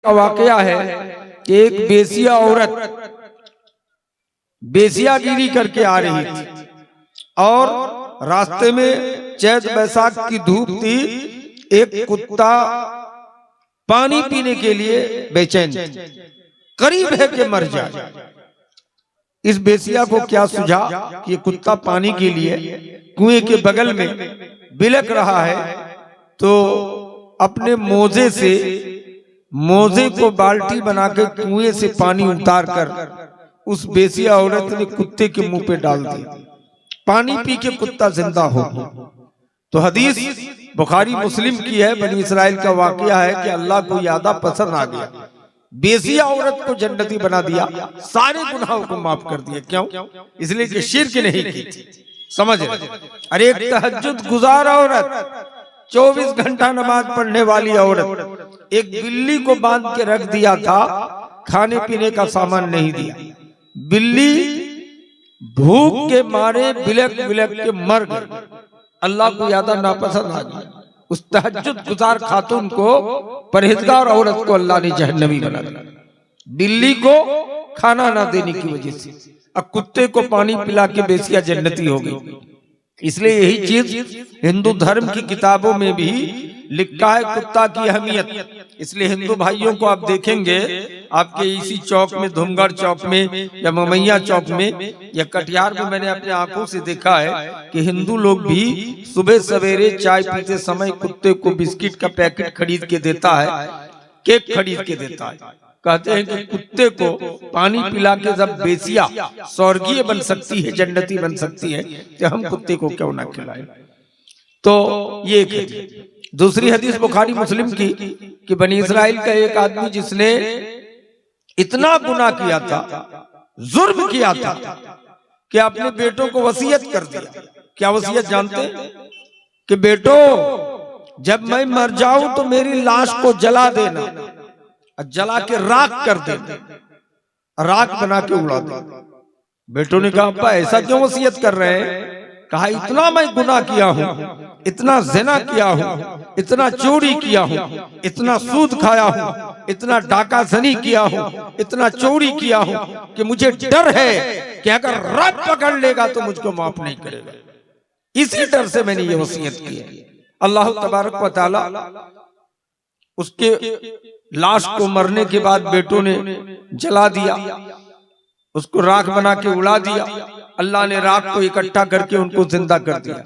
का वाकया है कि एक बेसिया औरत बेसियागिरी करके आ रही थी और रास्ते में चैत बैसाख की धूप थी। एक कुत्ता पानी पीने के लिए बेचैन करीब है कि मर जाए। इस बेसिया को क्या सूझा कि कुत्ता पानी के लिए कुएं के बगल में बिलक रहा है, तो अपने मोजे को बाल्टी बनाकर कुएं से पानी उतार कर उस बेसिया औरत ने कुत्ते के मुंह पे डाल दिया। पानी पी के कुत्ता जिंदा हो गया। तो हदीस बुखारी मुस्लिम की है, बनी इसराइल का वाकया है कि अल्लाह को यादा पसंद आ गया, बेसिया औरत को जन्नती बना दिया, सारे गुनाहों को माफ कर दिया। क्यों? इसलिए कि शिर्क नहीं की थी। समझ रहे? अरे एक तहज्जुद गुजार औरत, 24 घंटा नमाज पढ़ने वाली औरत, एक बिल्ली को बांध के रख दिया था, खाने पीने का सामान नहीं दिया। बिल्ली भूख के मारे बिलक बिलक के मर गई। अल्लाह को यादा नापसंद आ गया। उस तहज्जुद गुजार खातून को, परहेजगार औरत को अल्लाह ने जहन्नमी बना दिया, बिल्ली को खाना ना देने की वजह से। अब कुत्ते को पानी पिला के बेसिया जन्नती हो गई। इसलिए यही चीज हिंदू धर्म की किताबों में भी लिखा है, कुत्ता की अहमियत। इसलिए हिंदू भाइयों को आप देखेंगे, आपके इसी चौक में, धूमगढ़ चौक में या ममैया चौक में या कटिहार में, मैंने अपने आंखों से देखा है कि हिंदू लोग भी सुबह सवेरे चाय पीते समय कुत्ते को बिस्किट का पैकेट खरीद के देता है, केक खरीद के देता है। कहते हैं कि कुत्ते को पानी पिला के जब बेसिया स्वर्गीय बन सकती है, जन्नती बन सकती है, तो हम कुत्ते को क्यों ना खिलाएं। तो ये एक दूसरी हदीस बुखारी मुस्लिम की कि बनी इसराइल का एक आदमी जिसने इतना गुनाह किया था, जुर्म किया था, कि अपने बेटों को वसीयत कर दिया। क्या वसीयत जानते हैं? कि बेटो जब मैं मर जाऊं तो मेरी लाश को जला देना, जला के राख कर देना, राख बना के उड़ा देना। बेटों ने कहा अब्बा ऐसा क्यों वसीयत कर रहे हैं? कहा इतना मैं गुनाह किया हूं, इतना ज़िना किया हूं, इतना चोरी किया हूं, इतना सूद खाया हूं, इतना डाका ज़नी किया हूं, इतना चोरी किया हूं कि मुझे डर है कि अगर रब पकड़ लेगा तो मुझको माफ नहीं करेगा। इसी डर से मैंने ये वसीयत की है। अल्लाह तबारक व तआला उसके लाश को मरने के बाद बेटों ने जला दिया, उसको राख बना के उड़ा दिया। अल्लाह ने राख को इकट्ठा करके उनको जिंदा कर दिया।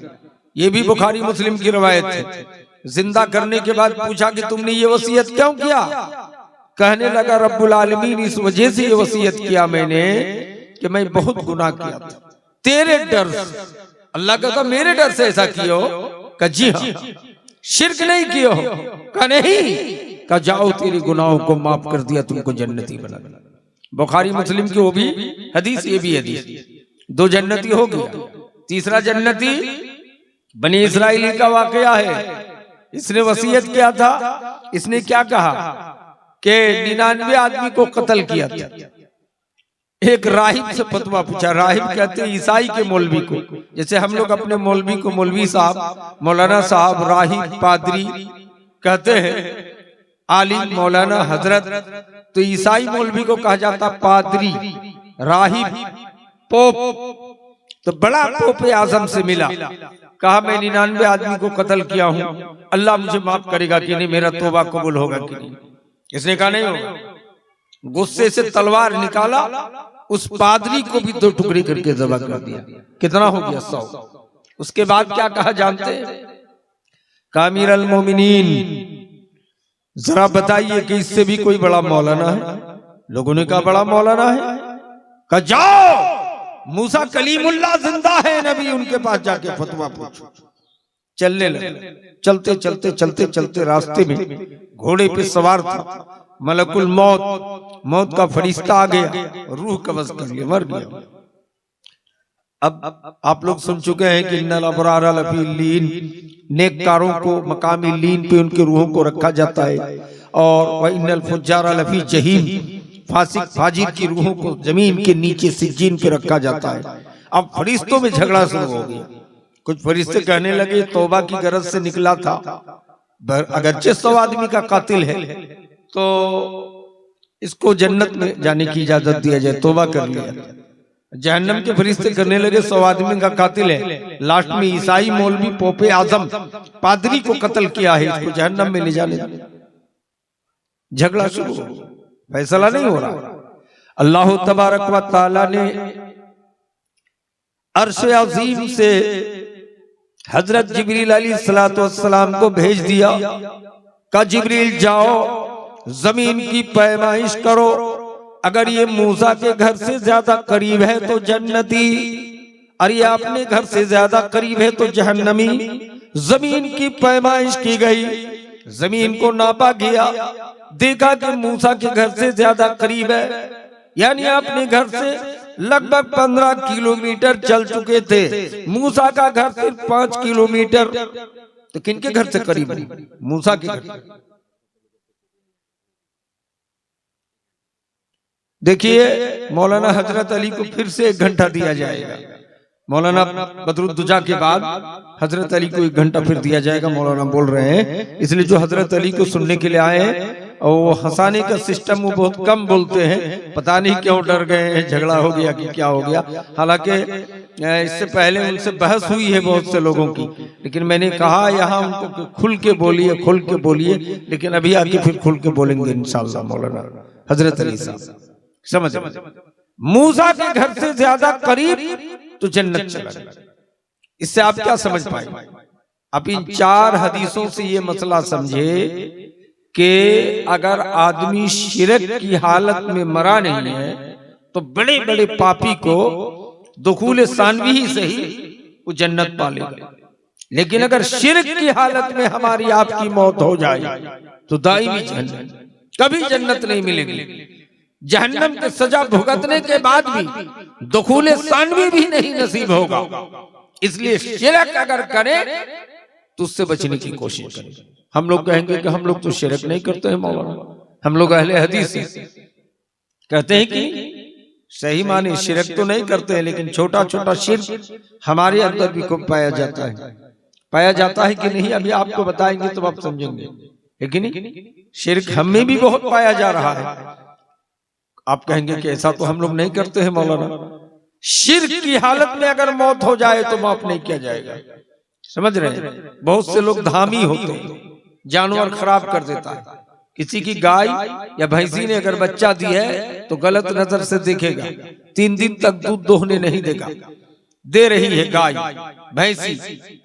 ये भी बुखारी मुस्लिम की रवायत है। जिंदा करने के बाद पूछा कि तुमने ये वसीयत क्यों किया? कहने लगा रब्बुल आलमीन इस वजह से ये वसीयत किया मैंने कि मैं बहुत गुनाह किया था, तेरे डर से। अल्लाह कहता मेरे डर से ऐसा किया हो? कहा जी हाँ। शिर्क नहीं किया हो? कहा नहीं। कहा जाओ तेरे गुनाहों को माफ कर दिया, तुमको जन्नती बना दिया। बुखारी मुस्लिम की वो भी हदीस, ये भी हदीस। दो जन्नती हो गया। तीसरा जन्नती बनी इसराइली का वाकया है। इसने वसीयत किया था, इसने क्या कहा कि 99 आदमी को कत्ल किया था। एक राहिब से फतवा पूछा। राहिब कहते हैं ईसाई के मौलवी को, जैसे हम लोग अपने मौलवी को मौलवी साहब, मौलाना साहब, राहिब, पादरी कहते हैं, आलिम, मौलाना, हजरत। तो ईसाई मौलवी को कहा जाता पादरी, राहिब, पोप। तो बड़ा पोप आजम से मिला, कहा मैं 99 आदमी को कत्ल किया हूं, अल्लाह मुझे माफ करेगा कि नहीं, मेरा तौबा कबूल होगा कि नहीं? इसने कहा नहीं होगा। गुस्से से तलवार निकाला, उस पादरी को भी 2 टुकड़े करके ज़बह कर दिया। कितना हो गया? 100। उसके बाद क्या कहा जानते हैं? कामिर अल मोमिनीन, जरा बताइए कि इससे भी कोई बड़ा मौलाना है? लोगों ने कहा बड़ा मौलाना है। कहा जाओ मूसा कलीमुल्लाह जिंदा है, नबी, उनके पास जाके फतवा पूछो। चलने लगे। चलते चलते चलते चलते रास्ते में घोड़े पे सवार था मलकुल मौत, मौत का फरिश्ता आ गया, रूह कब्ज़ कर लिया, मर गया। अब आप लोग सुन चुके हैं कि इन्नल अबरार लफी लीन, नेककारों को मकामी लीन पे उनके रूहों को रखा जाता है, और व इन्नल फुज्जार लफी जहीम, फासिक फाजिर की रूहों को जमीन के नीचे सिज्जीन पे रखा जाता है। अब फरिश्तों में झगड़ा शुरू हो गया। कुछ फरिश्ते कहने लगे तौबा की गरज से निकला था, अगरचे 100 आदमी का कातिल है, तो इसको जन्नत में जाने की इजाजत दिया जाए, तौबा कर लिया। जहन्नम के फरिश्ते करने लगे 100 आदमी का कातिल है, लास्ट में ईसाई मौलवी पोपे आजम पादरी को कत्ल किया है, इसको जहन्नम में ले जाने। झगड़ा शुरू, फैसला नहीं हो रहा। अल्लाह तबारक व तआला ने अर्श अज़ीम से हजरत जिब्रील अलैहिस्सलाम को भेज दिया, का जिब्रील जाओ जमीन की पैमाइश करो, अगर ये मूसा के घर से ज्यादा करीब है तो जन्नती, और ये अपने घर से ज्यादा करीब है तो जहन्नमी। जमीन की पैमाइश की गई, जमीन को नापा गया, देखा कि मूसा के घर से ज्यादा करीब है, यानी अपने घर से लगभग 15 किलोमीटर चल चुके थे। मूसा का घर सिर्फ 5 किलोमीटर, तो किनके घर से करीब है? मूसा के घर। देखिए मौलाना हजरत अली को फिर से 1 घंटा दिया जाएगा। मौलाना बदरुद्दुजा के बाद हजरत अली को 1 घंटा फिर दिया जाएगा, मौलाना बोल रहे हैं। इसलिए जो हजरत अली को सुनने के लिए आए हैं और वो हंसाने का सिस्टम वो बहुत कम बोलते हैं, पता नहीं क्यों डर गए हैं, झगड़ा हो गया कि क्या हो गया। हालांकि इससे पहले उनसे बहस हुई है बहुत से लोगों की, लेकिन मैंने कहा यहाँ उनको खुल के बोलिए, खुल के बोलिए, लेकिन अभी आके फिर खुल के बोलेंगे इंशाअल्लाह मौलाना हजरत अली साहब। समझ मूसा के घर से ज्यादा करीब तो जन्नत चला गया। इससे आप क्या समझ पाए? आप इन 4 हदीसों से ये मसला समझे कि अगर आदमी शिरक की हालत में मरा नहीं है तो बड़े बड़े पापी को दुखूल सानवी ही सही वो जन्नत पालेगा, लेकिन अगर शिरक की हालत में हमारी आपकी मौत हो जाए तो दाईमी जहन्नम, कभी जन्नत नहीं मिलेगी। जहन्नम की सजा भुगतने के बाद भी दुखूल सानवी भी नहीं नसीब होगा। इसलिए शिरक अगर करे तो उससे बचने की कोशिश करें। हम लोग कहेंगे कि हम लोग तो शिरक नहीं करते हैं मौलाना, हम लोग अहले हदीस हैं, कहते हैं कि सही माने शिरक तो नहीं करते हैं, लेकिन छोटा छोटा शिरक हमारे अंदर भी खूब पाया जाता है कि नहीं, अभी आपको बताएंगे तो आप समझेंगे। लेकिन शिरक हम में भी बहुत पाया जा रहा है। आप कहेंगे कि ऐसा तो हम लोग नहीं करते हैं मौलाना। शिर्क की हालत में अगर मौत हो जाए तो माफ नहीं किया जाएगा। समझ रहे हैं? बहुत से लोग धामी होते हैं, जानवर खराब कर देता है। किसी की गाय या भैंसी ने अगर बच्चा दिया है तो गलत नजर से देखेगा, 3 दिन तक दूध दोहने नहीं देगा। दे रही है गाय भैंसी,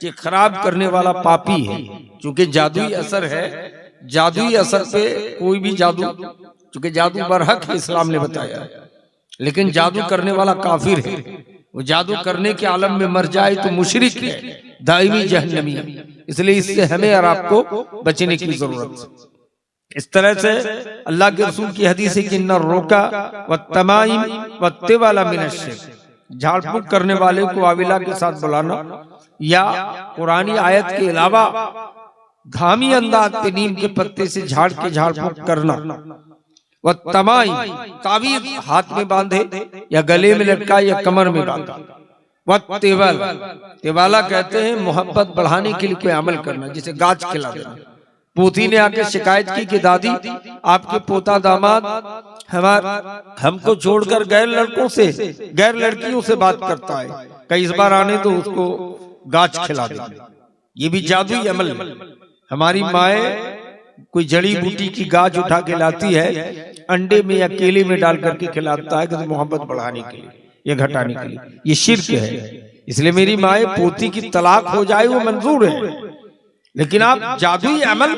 ये खराब करने वाला पापी है। क्योंकि जादुई असर है, जादुई असर पे कोई भी जादू, क्योंकि जादू बरहक है इस्लाम ने बताया, लेकिन जादू करने वाला काफिर है। वो जादू करने के आलम में मर जाए तो मुशरिक है, दाईमी जहन्नमी है। इसलिए इससे हमें और आपको बचने की जरूरत है। इस तरह से अल्लाह के रसूल की हदीस है कि न रोका व तमाइम व तिवाला मिनश शिर्क, झाड़ फूक करने वाले को आविला के साथ बुलाना या कुरानी आयत के अलावा धामी अंदाज पे नीम के पत्ते से झाड़ के झाड़ फूक करना, वह तमाई ताबीज हाथ में बांधे या गले में लटकाए या कमर में बांधा। वह तेवल, तेवाला कहते हैं मोहब्बत बढ़ाने के लिए कोई अमल करना, जैसे गाछ खिला देना। पोती ने आके शिकायत की कि दादी आपके पोता दामाद हमको छोड़कर गैर लड़कों से, गैर लड़कियों से बात करता है, कई इस बार आने तो उसको गाछ खिला दे। ये भी जादुई अमल है। हमारी माए कोई जड़ी बूटी की गाछ उठा के लाती है, अंडे में या केले में डाल करके खिलाता है कि मोहब्बत बढ़ाने के लिए या घटाने के लिए। ये शिर्क है। इसलिए मेरी माए पोती की तलाक हो जाए वो मंजूर है, लेकिन आप जादुई अमल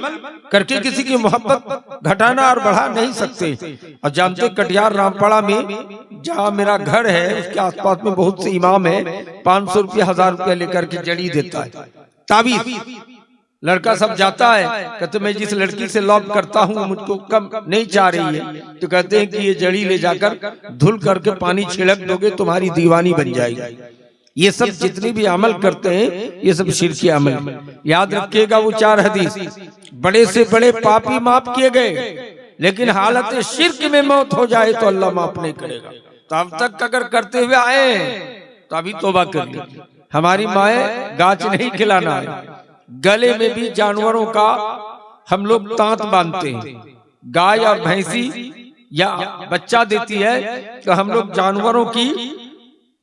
करके किसी की मोहब्बत घटाना और बढ़ा नहीं सकते। और जानते कटिहार रामपाड़ा में जहाँ मेरा घर है उसके आसपास में बहुत से इमाम है, 500 रुपया 1000 रुपया लेकर के जड़ी देता है, ताबीज। लड़का सब जाता है, कहते मैं जिस लड़की से लव करता हूँ मुझको कम नहीं चाह रही है, तो कहते हैं कि ये जड़ी ले जाकर धुल करके पानी छिड़क दोगे तुम्हारी दीवानी बन जाएगी। ये सब जितने भी अमल करते हैं ये सब शिर्की अमल। याद रखिएगा वो 4 हदीस, बड़े से बड़े पापी माफ किए गए, लेकिन हालत शिर्क में मौत हो जाए तो अल्लाह माफ नहीं करेगा। तो अब तक अगर करते हुए आए तो अभी तौबा कर लीजिए। हमारी माए गाछ नहीं खिलाना है, गले में भी जानवरों का हम लोग तांत बांधते हैं, गाय या भैंसी या बच्चा देती है तो हम लोग जानवरों की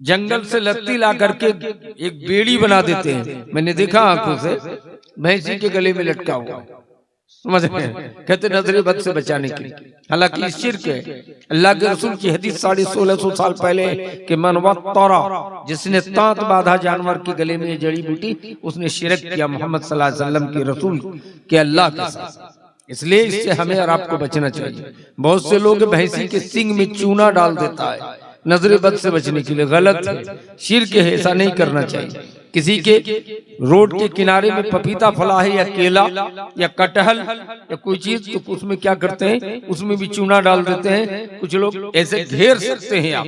जंगल से लत्ती ला करके एक बेड़ी बना देते हैं। मैंने देखा आंखों से, भैंसी के गले में लटका हुआ, समझ में, कहते नजरे बद से बचाने के लिए। हालांकि इस शिर्क है। अल्लाह के रसूल की हदीस 1650 साल पहले कि मनवत्तरा, जिसने तांत बांधा जानवर के गले में जड़ी बूटी, उसने शिरक किया मोहम्मद सल्लल्लाहु अलैहि वसल्लम के रसूल के अल्लाह के साथ। इसलिए इससे हमें और आपको बचना चाहिए। बहुत से लोग भैंसी के सींग में चूना डाल देता है नजरे बद से बचने के लिए, गलत है, शिर्क है, ऐसा नहीं करना चाहिए। किसी के रोड के किनारे में पपीता फला है या केला या कटहल या कोई चीज, तो उसमें क्या करते हैं, उसमें भी चूना डाल देते हैं। कुछ लोग ऐसे घेर सकते हैं आप।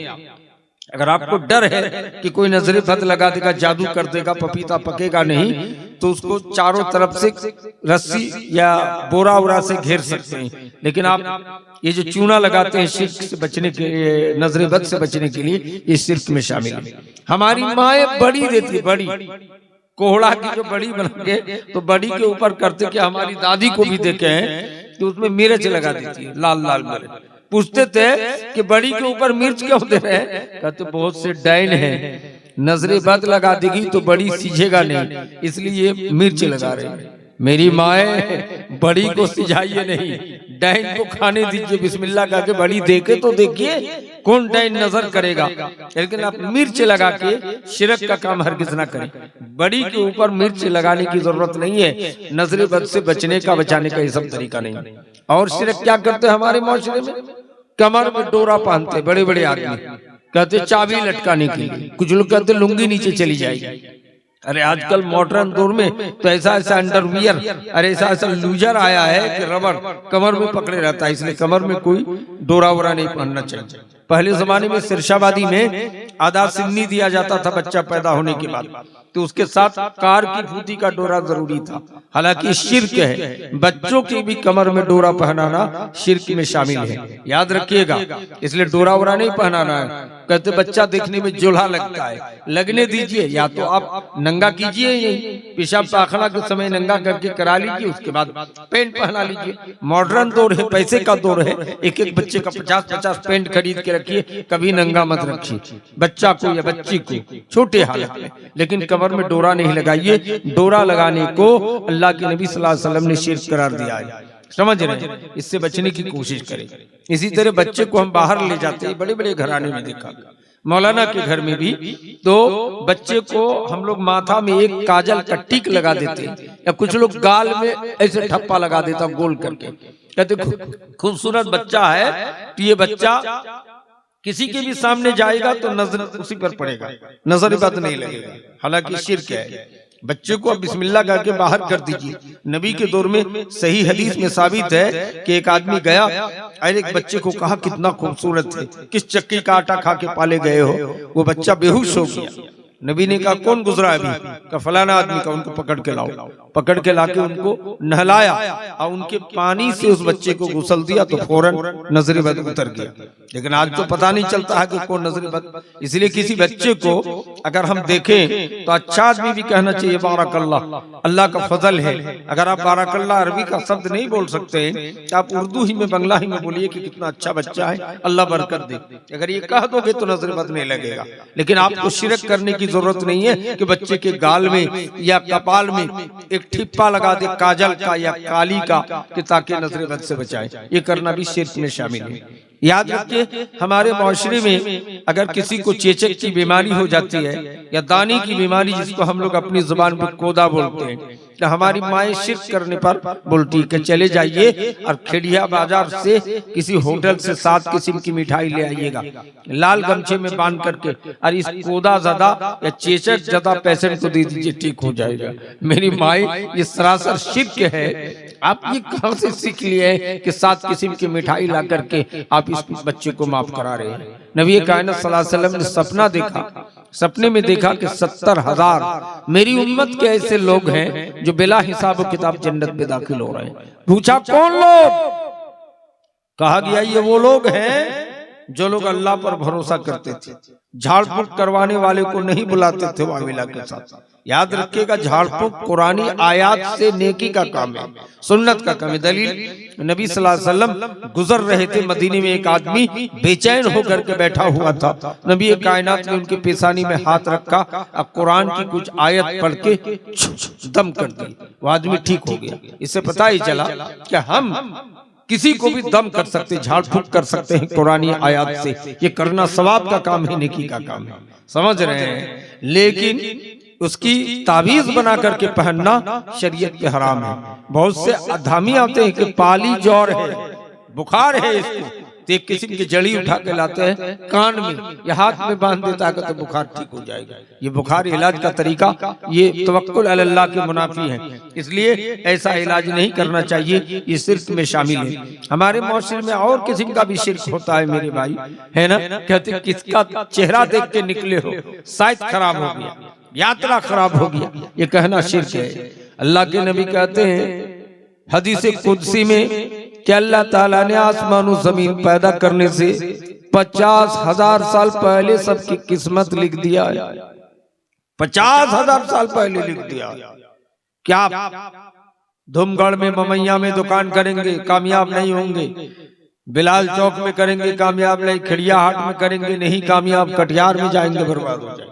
अगर आपको डर है कि कोई नजरे बद लगा देगा, जादू कर देगा, पपीता पकेगा नहीं, तो उसको चारों तरफ से रस्सी या बोरा उरा से घेर सकते हैं। लेकिन आप ये जो चूना लगाते हैं शिर्क से बचने के, नजरे बद से बचने के लिए, ये शिर्क में शामिल है। हमारी माँ बड़ी देती, बड़ी कोहड़ा की जो बड़ी बना के, तो बड़ी के ऊपर करते कि हमारी दादी को भी देखे हैं कि उसमें मिर्च लगा देती है, लाल लाल मिर्च। पूछते थे कि बड़ी के ऊपर मिर्च क्यों दे रहे हैं, कहते बहुत से डायन हैं, नजरे बद लगा देगी तो बड़ी सीझेगा नहीं, इसलिए मिर्च लगा रहे हैं। मेरी माए, बड़ी को सिझाइए नहीं, डायन को खाने दीजिए, बिस्मिल्लाह कहा के बड़ी देखे तो देखिए कौन डायन नजर करेगा। लेकिन आप मिर्च लगा के शिरक का काम हरगिज ना करें। बड़ी के ऊपर मिर्च लगाने की जरूरत नहीं है, नजरे बद से बचने का, बचाने का ये सब तरीका नहीं। और शिरक क्या करते हैं हमारे माशरे में, कमर में डोरा पहनते बड़े बड़े आदमी, कहते चाबी लटकाने के लिए, कुछ लोग कहते लुंगी नीचे चली जाएगी। अरे आजकल मॉडर्न दौर में तो ऐसा ऐसा अंडरवियर, अरे ऐसा ऐसा लूजर आया है कि रबर कमर में पकड़े रहता है, इसलिए कमर में कोई डोरा वोरा नहीं पहनना चाहिए। पहले जमाने में सिरशाबादी में आधा सिन्नी दिया जाता था बच्चा पैदा होने के बाद, तो उसके साथ कार की फूटी का डोरा जरूरी था। हालांकि शिर्क है, बच्चों की भी कमर में डोरा पहनाना शिर्क में शामिल है, याद रखिएगा। इसलिए डोरा वोरा नहीं पहनाना है। कहते बच्चा देखने में जोल्हा लगता है, लगने दीजिए, या तो आप नंगा कीजिए, यही पेशाब पाखना के समय नंगा करके करा लीजिए, उसके बाद पेंट पहना लीजिए। मॉडर्न दौर है, पैसे का दौर है, एक एक बच्चे का 50-50 पेंट खरीद के रखिए, कभी नंगा मत रखिए बच्चा को या बच्ची को छोटे हालत में। लेकिन कमर में डोरा नहीं लगाइए, डोरा लगाने को अल्लाह के नबी सल्लल्लाहु अलैहि वसल्लम ने शिर्क करार दिया है, समझ रहे हैं। इससे बचने की कोशिश करें। इसी तरह बच्चे को हम बाहर ले जाते हैं, बड़े बड़े घराने में देखा, मौलाना के घर में भी, तो बच्चे को हम लोग माथा में एक काजल का टिक लगा देते हैं, या कुछ लोग गाल में ऐसे ठप्पा लगा देता गोल करके, कहते खूबसूरत बच्चा है, तो ये बच्चा किसी के भी सामने जाएगा तो नजर उसी पर पड़ेगा, नजर बद नहीं लगेगा। हालांकि शिर्क है। बच्चे को बिस्मिल्लाह करके बाहर कर दीजिए। नबी के दौर में सही हदीस में साबित है कि एक आदमी गया और एक बच्चे को कहा कितना खूबसूरत है, किस चक्की का आटा खा के पाले गए हो। वो बच्चा बेहोश हो गया। नबी ने कहा कौन गुजरा अभी, का फलाना आदमी का, उनको पकड़ के लाओ। पकड़ के लाके उनको नहलाया और उनके पानी से उस बच्चे को गुसल दिया, तो फौरन नजरे बद उतर गया। लेकिन आज तो पता नहीं चलता है कि कौन नजरे बद। इसलिए किसी बच्चे को अगर हम देखें तो अच्छा आदमी भी कहना चाहिए बारकल्लाह, अल्लाह का फजल है। अगर आप बारकल्लाह अरबी का शब्द नहीं बोल सकते तो आप उर्दू ही में, बंगला ही में बोलिए कि कितना अच्छा बच्चा है, अल्लाह बरकत दे। अगर ये कह दोगे तो नजरे बद नहीं लगेगा। लेकिन आपको शिरक करने की जरूरत नहीं है कि बच्चे के गाल में या कपाल में एक ठिप्पा लगा दे काजल का या काली का, कि ताकि नजरे बद से बचाए। ये करना भी शिर्क में शामिल है। याद रखिए, हमारे माशरे में अगर किसी को चेचक की बीमारी हो जाती है या दानी की बीमारी, जिसको हम लोग अपनी जुबान पर कोदा बोलते हैं, तो हमारी माएँ शिर्क करने पर बोलती है चले जाइए और खेड़िया बाजार से किसी होटल से 7 किस्म की मिठाई ले आइएगा, लाल गमछे में बांध करके, और इस कोदा ज्यादा या चेचक ज्यादा पेशेंट को दे दीजिए, ठीक हो जाएगा। मेरी माई, ये सरासर शिर्क है। आप ये कहां से सीख लिए कि 7 किस्म की मिठाई ला करके आप इस बच्चे को माफ करा रहे हैं। नबी कायनात सल्लल्लाहु अलैहि वसल्लम ने सपना देखा, सपने में देखा कि 70,000 मेरी उम्मत के ऐसे लोग हैं जो बिला हिसाब किताब जन्नत में दाखिल हो रहे हैं। पूछा कौन लोग? कहा गया ये वो लोग हैं जो लोग अल्लाह पर भरोसा करते थे, झाड़ फूक करवाने वाले को नहीं बुलाते थे वामिला के साथ। याद रखिएगा, झाड़ फूक कुरानी आयात से नेकी का काम है, सुन्नत का काम है। दलील, नबी सल्लल्लाहु अलैहि वसल्लम गुजर रहे थे, मदीने में एक आदमी बेचैन होकर के बैठा हुआ था। नबी कायनात ने उनके पेशानी में हाथ रखा, अब कुरान की कुछ आयत पढ़ के दम कर दी, वो आदमी ठीक हो गया। इससे पता ही चला कि हम किसी को भी दम कर सकते, झाड़ फूक कर सकते हैं कुरानी आयत से। ये करना सवाब का काम है, नेकी का काम है, समझ रहे हैं। लेकिन उसकी ताबीज बना करके पहनना शरीयत पे हराम है। बहुत से अधामी आते हैं कि पाली जौर है, बुखार है इसको, तो एक किस्म की जड़ी उठा के लाते हैं, कान में या हाथ में बांध देता है तो बुखार ठीक हो जाएगा। ये बुखार इलाज का तरीका, ये तवक्कुल अल्लाह के मुनाफी है, इसलिए ऐसा इलाज नहीं करना चाहिए, ये शिर्क में शामिल है। हमारे मुआशरे में और किस्म का भी शिर्क होता है मेरे भाई, है ना। कहते किसका चेहरा देख के निकले हो, शायद खराब हो गया, यात्रा खराब हो गया, ये कहना शिर्क है। अल्लाह के नबी कहते हैं हदीस कुदसी में कि अल्लाह ताला ने आसमान और जमीन पैदा करने से 50,000 साल पहले सबकी किस्मत लिख दिया है। 50,000 साल पहले लिख दिया। क्या धूमगढ़ में ममैया में दुकान करेंगे कामयाब नहीं होंगे, बिलाल चौक में करेंगे कामयाब नहीं, खिड़िया हाट में करेंगे नहीं कामयाब, कटिहार में जाएंगे बर्बाद हो जाएंगे।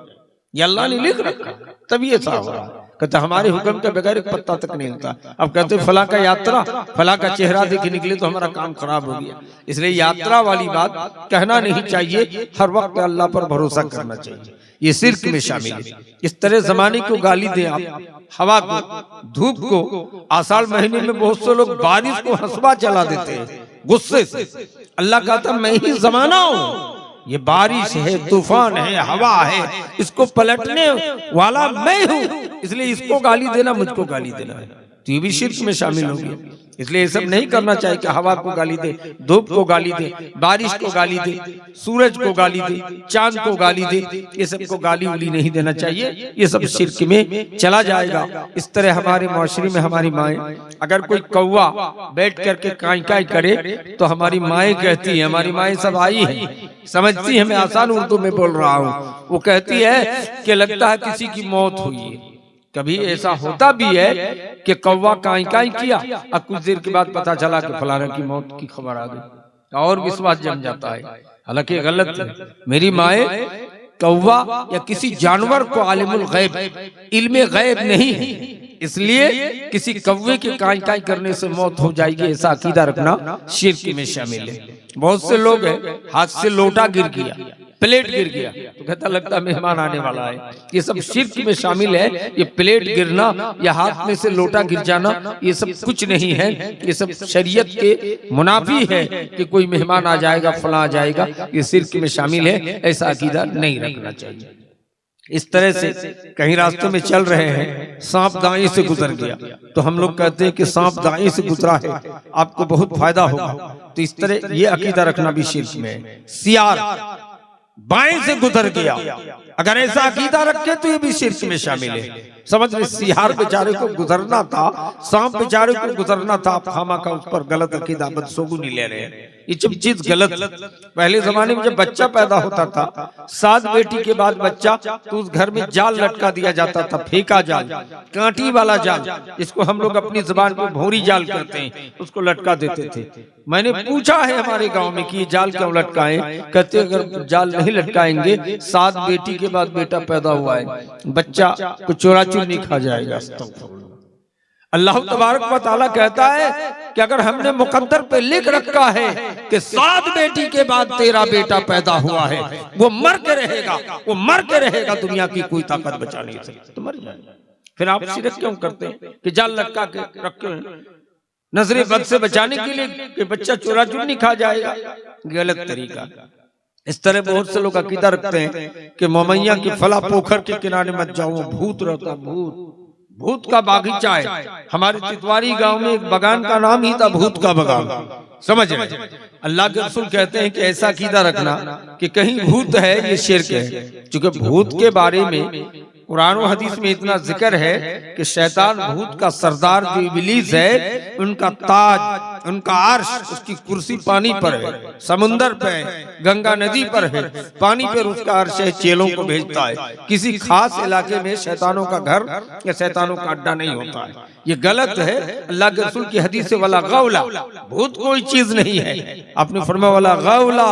ये अल्लाह ने लिख रखा, तभी ऐसा हो रहा है। कहते हमारे हुक्म के बगैर एक पत्ता तक नहीं हिलता। अब कहते फला का यात्रा, फला का चेहरा देख निकले तो हमारा काम खराब हो गया। इसलिए यात्रा वाली बात कहना नहीं चाहिए, हर वक्त अल्लाह पर भरोसा करना चाहिए, ये शिर्क में शामिल है। इस तरह जमाने को गाली दें आप, हवा को, धूप को। आषाढ़ महीने में बहुत से लोग बारिश को हंसवा चला देते हैं गुस्से से। अल्लाह कहता मैं ही जमाना हूँ, ये बारिश है, तूफान है, हवा है, इसको पलटने वाला मैं हूँ, इसलिए इसको गाली देना मुझको गाली देना है, तो ये भी शिर्क में शामिल हो गया। इसलिए ये सब नहीं करना चाहिए कि हवा को गाली दे, धूप को गाली दे, बारिश को गाली दे, सूरज को गाली दे, चांद को गाली दे, ये सबको गाली उली नहीं देना चाहिए, ये सब शिर्क में चला जाएगा। इस तरह हमारे माशरे में हमारी माएँ, अगर कोई कौवा बैठ करके काई काई करे तो हमारी माएँ कहती है, हमारी माएँ सब आई है, समझती है, मैं आसान उर्दू में बोल रहा हूँ, वो कहती है कि लगता है किसी की मौत हुई है। कभी ऐसा होता भी है कि कौवा काई काई किया और कुछ देर के बाद पता चला कि फलाने की मौत की खबर आ गई, और विश्वास जम जाता है, हालांकि गलत है। मेरी माए कौवा या किसी जानवर को आलिमुल गैब, इल्मे गैब नहीं है, इसलिए किसी कौवे के काई काई करने से मौत हो जाएगी ऐसा अकीदा रखना शिर्क में शामिल है। बहुत से लोग हैं हाथ से लोटा गिर गया, प्लेट गिर गया तो कहता लगता मेहमान आने वाला है, ये सब शिर्क में शामिल है। ये प्लेट गिरना या हाथ में से लोटा गिर जाना ये सब कुछ नहीं है, ये सब शरीयत के मुनाफी है कि कोई मेहमान आ जाएगा, फला आ जाएगा, ये शिर्क में शामिल है, ऐसा अकीदा नहीं रखना चाहिए। इस तरह से कहीं रास्ते में चल रहे हैं, सांप दाएं से गुजर गया तो हम लोग कहते हैं कि सांप दाएं से गुजरा है, आपको बहुत फायदा होगा, तो इस तरह ये अकीदा रखना भी शिर्क में है। सियार बाएं से गुजर गया, अगर ऐसा अकीदा रखे तो ये भी शिर्क में शामिल है। समझ रहे, सियार बेचारे को गुजरना था, सांप बेचारे को गुजरना था, आप खामा का उस पर गलत अकीदा बदसुगुनी ले रहे हैं, ये सब चीज गलत। पहले जमाने में जब बच्चा पैदा होता था, 7 बेटी के बाद बच्चा, तो उस घर में जाल लटका दिया जाता था, फेंका जाल, कांटी वाला जाल, इसको हम लोग अपनी जुबान पे भौरी जाल करते हैं, उसको लटका देते थे। मैंने पूछा है हमारे गांव में कि ये जाल क्यों लटकाएं, कहते अगर जाल नहीं लटकाएंगे 7 बेटी के बाद बेटा पैदा हुआ है, बच्चा को चोरा चुन्नी खा जाएगा। अल्लाह तबारक व तआला कहता है कि अगर हमने मुकद्दर पे लिख रखा है कि 7 बेटी के बाद तेरा बेटा पैदा हुआ है, वो मर के रहेगा, वो मर के रहेगा, दुनिया की कोई ताकत बचा नहीं सकती, तो मर जाएगा। फिर आप शिरक क्यों करते हैं कि जाल लटका के रखे हैं नजरे बद से बचाने के लिए कि बच्चा चोरा चुन्नी खा जाएगा, गलत तरीका। इस तरह बहुत से लोग अकीदा रखते हैं कि मोमैया की फला पोखर के किनारे मत जाओ, भूत रहता, भूत का बागीचा है। हमारे तितवारी गांव में एक बगान का नाम ही था भूत का बगान, समझ रहे। अल्लाह के रसूल कहते हैं कि ऐसा अकीदा रखना कि कहीं भूत है, ये शिर्क है। क्योंकि भूत के बारे में कुरान और हदीस में इतना जिक्र है कि शैतान भूत का सरदार जो इब्लीस है, उनका ताज, उनका अर्श, उसकी कुर्सी पानी पर है, समुंदर पे है, गंगा नदी पर है, पानी पर उसका अर्श है, चेलों को भेजता है। किसी खास इलाके में शैतानों का घर या शैतानों का अड्डा नहीं होता है, ये गलत है। अल्लाह के रसूल की हदीस से वाला गौला, भूत कोई चीज नहीं है। आपने फरमाया वाला गौला,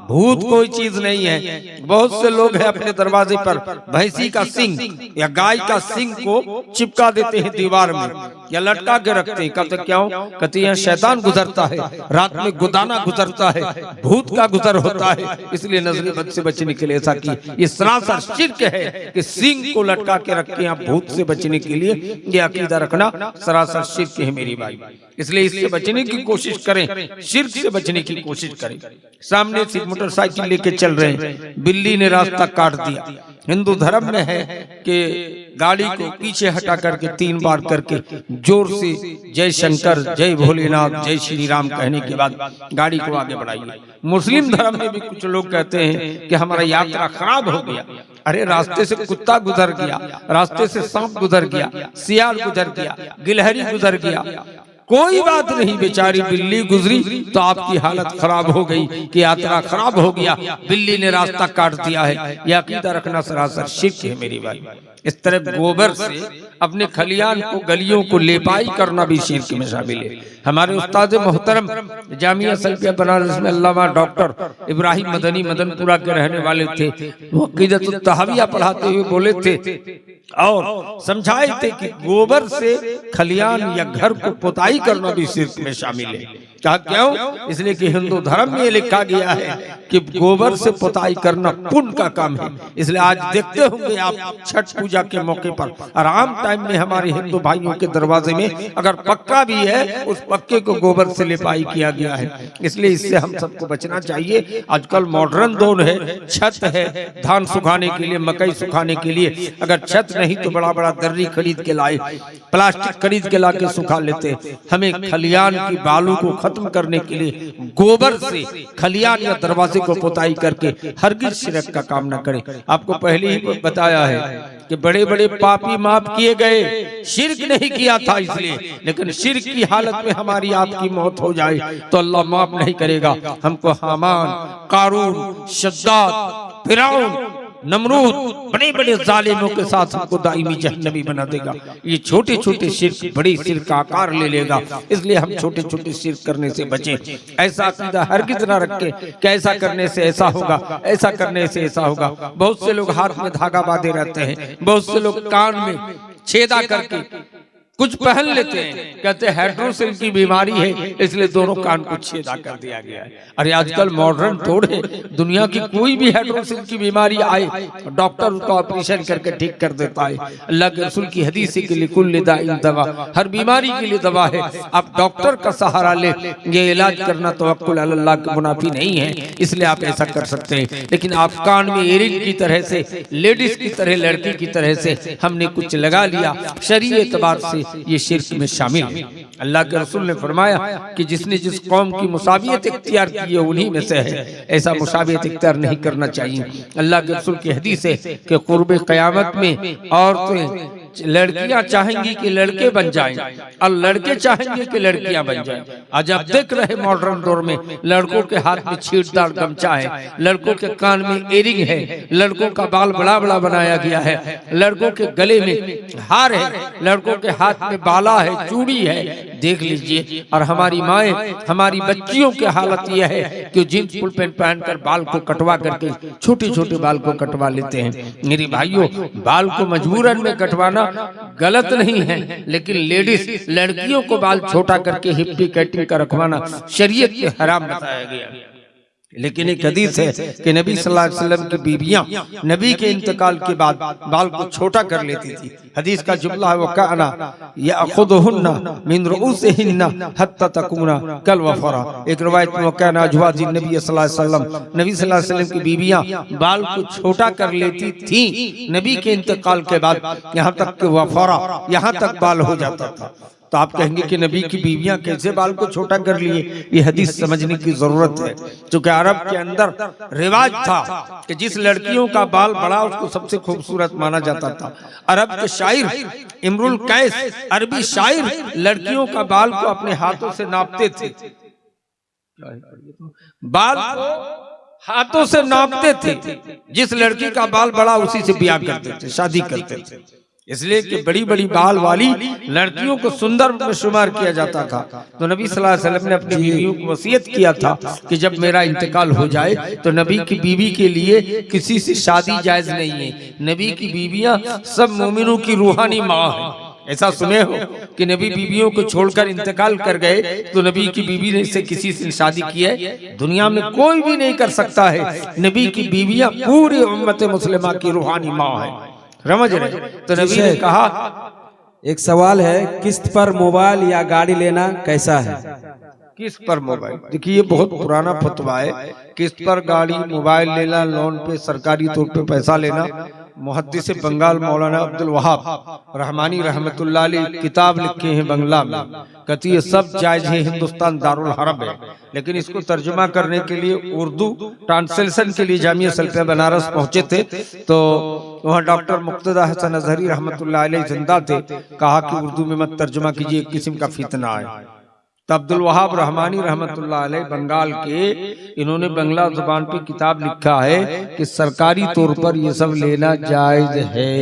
भूत कोई चीज नहीं है। बहुत से लोग हैं अपने दरवाजे पर भैंसी का सिंग या गाय का सिंग को चिपका देते हैं दीवार में या लटका के रखते हैं। कहते क्यों? कहते हैं शैतान गुजरता है, रात में गुदाना गुजरता है, भूत का गुजर होता है, इसलिए नजर बद से बचने के लिए ऐसा की। ये सरासर शिर्क है कि सिंग को लटका के रखे आप भूत से बचने के लिए। ये अकीदा रखना सरासर शिर्क है मेरी भाई, इसलिए इससे बचने की कोशिश करें, शिर्क से बचने की कोशिश करें। सामने से मोटरसाइकिल लेके चल रहे हैं, बिल्ली ने रास्ता काट दिया। हिंदू धर्म में है कि गाड़ी को पीछे हटा करके 3 बार करके जोर से जय शंकर, जय भोलेनाथ, जय श्री राम कहने के बाद गाड़ी को आगे बढ़ाइए। मुस्लिम धर्म में भी कुछ लोग कहते हैं कि हमारा यात्रा खराब हो गया। अरे रास्ते से कुत्ता गुजर गया, रास्ते से सांप गुजर गया, सियार गुजर गया, गिलहरी गुजर गया, कोई बात नहीं, बेचारी बिल्ली गुजरी तो आपकी हालत खराब हो गई कि यात्रा खराब हो गया, बिल्ली ने रास्ता काट दिया है। यह अकीदा रखना सरासर शिर्क है मेरी भाई। इस तरह गोबर से अपने खलियान को, गलियों को लेपाई करना भी शिर्क में शामिल है। हमारे उस्ताद मोहतरम जामिया सल्फिया बनारस में अल्लामा डॉक्टर इब्राहिम मदनी मदनपुरा के रहने वाले थे। वो अकीदतुत तहाविया पढ़ाते हुए बोले थे और समझाए थे कि गोबर से खलियान या घर को पुताई करना भी शिर्क में शामिल है। क्या क्यों? इसलिए कि हिंदू धर्म में लिखा गया है कि गोबर से पुताई करना पुण्य का काम है। इसलिए आज देखते होंगे आप छठ पूजा के मौके पर आराम टाइम में हमारे हिंदू भाइयों के दरवाजे में अगर पक्का भी है, उस पक्के को गोबर से लिपाई किया गया है। इसलिए इससे हम सबको बचना चाहिए। आजकल मॉडर्न दौर है, छत है धान सुखाने के लिए, मकई सुखाने के लिए। अगर छत नहीं तो बड़ा बड़ा दर्री खरीद के लाए, प्लास्टिक खरीद के ला के सुखा लेते। हमें खलियान की बालू को खत्म करने के लिए गोबर से खलियान या दरवाजे को पुताई करके हरगिज शिरक का काम न करें। आपको पहले ही बताया है कि बड़े बड़े पापी माफ किए गए, शिर्क नहीं किया था इसलिए। लेकिन शिर्क की हालत में हमारी आपकी मौत हो जाए तो अल्लाह माफ नहीं करेगा। हमको हामान, कारून, शद्दाद, फिरौन, नमरूद, बड़े बड़े जालिमों के साथ हमको दाईमी जहन्नमी बना देगा। ये छोटे छोटे शिर्क बड़ी शिर्क का आकार ले लेगा। इसलिए हम छोटे छोटे शिर्क करने से बचें। ऐसा अकीदा हरगिज़ ना रखें कि ऐसा करने से ऐसा होगा, ऐसा करने से ऐसा होगा। बहुत से लोग हाथ में धागा बांधे रहते हैं, बहुत से लोग कान में छेदा करके कुछ पहन लेते हैं, कहते हैं हाइड्रोसिल की बीमारी है इसलिए दोनों कान को छेदा कर दिया गया है। अरे आजकल मॉडर्न दौर है, दुनिया की कोई भी हाइड्रोसिल की बीमारी आए डॉक्टर उसका ऑपरेशन करके ठीक कर देता है। अल्लाह के रसूल की हदीस के लिए कुल्ल दाइन दवा, हर बीमारी के लिए दवा है। आप डॉक्टर का सहारा ले, ये इलाज करना तवक्कुल अल्लाह के मुनाफी नहीं है, इसलिए आप ऐसा कर सकते हैं। लेकिन आप कान में इयरिंग की तरह से, लेडीज की तरह, लड़की की तरह से हमने कुछ लगा लिया, शरीय एतबार से ये शिर्क में शामिल है। अल्लाह के रसूल ने फरमाया कि जिसने जिस कौम की मुसावियत इख्तियार की है उन्हीं में से है, ऐसा मुसावियत इख्तियार नहीं करना चाहिए। अल्लाह के रसूल की हदीस है कि कुर्बे क़यामत में औरतें, लड़कियां चाहेंगी कि लड़के बन जाएं और लड़के चाहेंगे कि लड़कियां बन जाएं। आज आप देख रहे मॉडर्न दौर में लड़कों के हाथ में छींटदार गमछा है, लड़कों के कान में इयरिंग है, लड़कों का बाल बड़ा बड़ा बनाया गया है, लड़कों के गले में हार है, लड़कों के हाथ में बाला है, चूड़ी है। देख लीजिए। और हमारी माएँ, हमारी बच्चियों की हालत यह है कि जींस फुल पैंट पहनकर बाल को कटवा करके छोटे छोटे बाल को कटवा लेते हैं। मेरी भाइयों, बाल को मजबूरन में कटवाना गलत नहीं है, लेकिन लेडीज, लड़कियों को बाल छोटा करके हिप्पी कटिंग का रखवाना शरीयत में हराम बताया गया। लेकिन एक हदीस है कि नबी सल्लल्लाहु अलैहि वसल्लम की बीबियां नबी के इंतकाल के बाद बाल को छोटा कर लेती थी। हदीस का जुमला है वकाना याखुदुहुन्ना मिन रुऊसिहिन्ना हत्ता तकूना कल वफरा। एक रिवायत में वकाना अज़वाजी नबी सल्लल्लाहु अलैहि वसल्लम, नबी सल्लल्लाहु अलैहि वसल्लम की बीबियां बाल को छोटा कर लेती थी नबी के इंतकाल के बाद, यहाँ तक कि वफरा, यहाँ तक बाल हो जाता था। तो आप कहेंगे कि नबी की बीवियां कैसे बाल को छोटा कर लिए। ये हदीस समझने की जरूरत है, क्योंकि अरब के अंदर रिवाज था कि जिस लड़कियों का बाल बड़ा उसको सबसे खूबसूरत माना जाता था। अरब के शायर इमरुल कैस अरबी शायर लड़कियों का बाल को अपने हाथों से नापते थे, बाल को हाथों से नापते थे। जिस लड़की का बाल बड़ा उसी से ब्याह करते थे, शादी करते थे। इसलिए कि बड़ी बड़ी बाल वाली लड़कियों को सुंदर में शुमार किया जाता था। तो नबी सल्लल्लाहु अलैहि वसल्लम ने अपनी बीवियों को वसीयत किया था कि जब मेरा इंतकाल हो जाए तो नबी की बीवी के लिए किसी से शादी जायज नहीं है। नबी की बीवियां सब मोमिनों की रूहानी माँ है। ऐसा सुने हो कि नबी बीवियों को छोड़कर इंतकाल कर गए तो नबी की बीवी ने से किसी से शादी की है? दुनिया में कोई भी नहीं कर सकता है। नबी की बीवियां पूरी उम्मत मुस्लिमा की रूहानी माँ है। समझ रहे? तो नबी ने कहा, एक सवाल है, किस्त पर मोबाइल या गाड़ी लेना कैसा है? किस्त पर मोबाइल, देखिए ये बहुत पुराना फतवा है। किस्त पर गाड़ी मोबाइल लेना, लोन पे सरकारी तौर पे पैसा लेना, मुहद्दिस बंगाल मौलाना अब्दुल वहाब रहमानी रहमतुल्लाह अलैह किताब लिखे हैं बंगला में, कहती है सब जायज है, हिंदुस्तान दारुल हरब है। लेकिन इसको तर्जुमा करने के लिए उर्दू ट्रांसलेशन के लिए जामिया सल्फिया बनारस पहुंचे थे, तो वहाँ डॉक्टर मुक्तदा हसन अजहरी रहमतुल्लाह अलैह जिंदा थे। कहा कि उर्दू में मत तर्जुमा कीजिए, एक किस्म का फितना है। तो अब्दुल वहाब रहमानी रहमतुल्लाह अलैह बंगाल के, इन्होंने बंगला जुबान पे किताब लिखा है कि सरकारी तौर पर ये सब लेना जायज है,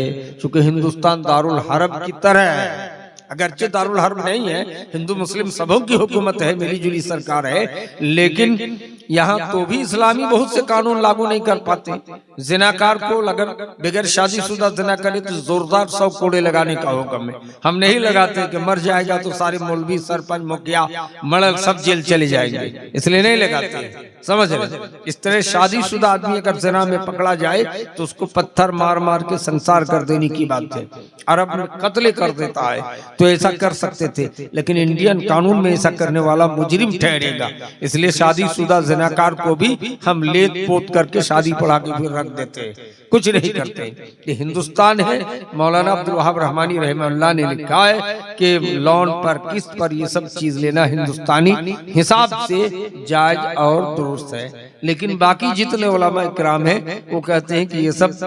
क्योंकि हिंदुस्तान दारुल हरब की तरह है। अगरचे दारुल हर्ब नहीं है, हिंदू मुस्लिम सबों की हुकूमत है, मिली जुली सरकार है, लेकिन यहाँ तो भी इस्लामी बहुत से कानून लागू नहीं कर पाते। जिनाकार को अगर बगैर शादीशुदा जिना करे तो जोरदार 100 कोड़े लगाने का हुक्म है। हम नहीं लगाते कि मर जाएगा तो सारे मौलवी सरपंच मुखिया मड़ल सब जेल चले जाएंगे, इसलिए नहीं लगाते। समझ रहे? इस तरह शादीशुदा आदमी अगर जिना में पकड़ा जाए तो उसको पत्थर मार मार के संसार कर देने की बात है। अरब में कत्ल कर देता है, तो ऐसा कर सकते थे, लेकिन इंडियन कानून में ऐसा करने वाला मुजरिम ठहरेगा। इसलिए शादीशुदा जिनाकार को भी हम लेत पोत करके शादी पढ़ा के फिर रख देते हैं, कुछ नहीं करते। ये हिंदुस्तान है। मौलाना अब्दुल वहाब रहमानी रहमतुल्लाह ने लिखा है कि लोन पर किस्त पर ये सब चीज लेना हिंदुस्तानी हिसाब से जायज और दुरुस्त है। लेकिन बाकी जितने उलमा इकराम है वो कहते हैं कि ये सब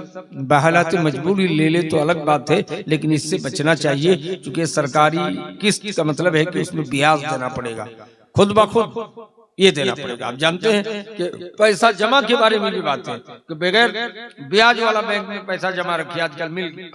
बहालत मजबूरी ले ले तो अलग बात है, लेकिन इससे बचना चाहिए, क्योंकि सरकारी किस्त का मतलब है कि उसमें ब्याज देना पड़ेगा, खुद ब खुद ये देना पड़ेगा। आप जानते हैं कि पैसा जमा के बारे में भी बात है कि बगैर ब्याज वाला बैंक में पैसा जमा रखिए। आजकल मिल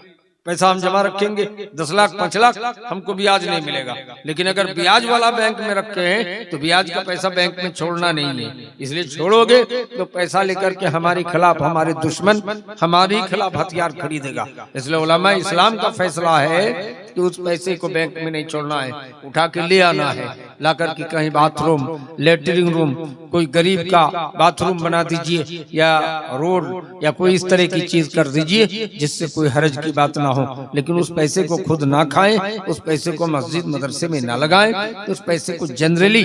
पैसा हम जमा रखेंगे 10 लाख 5 लाख, हमको ब्याज नहीं मिलेगा। लेकिन अगर ब्याज वाला बैंक में रखे हैं तो ब्याज का पैसा बैंक में छोड़ना नहीं है। इसलिए छोड़ोगे तो पैसा लेकर के हमारे खिलाफ हमारे दुश्मन हमारे खिलाफ हथियार खरीदेगा। इसलिए उलमा इस्लाम का फैसला है कि उस पैसे को बैंक में नहीं छोड़ना है, उठा के ले आना है, ला करके कहीं बाथरूम, लेटरिंग रूम, कोई गरीब का बाथरूम बना दीजिए या रोड या कोई इस तरह की चीज कर दीजिए जिससे कोई हर्ज की बात ना हो। लेकिन उस पैसे को खुद ना खाएं, उस पैसे को मस्जिद मदरसे में ना लगाएं, उस पैसे को जनरली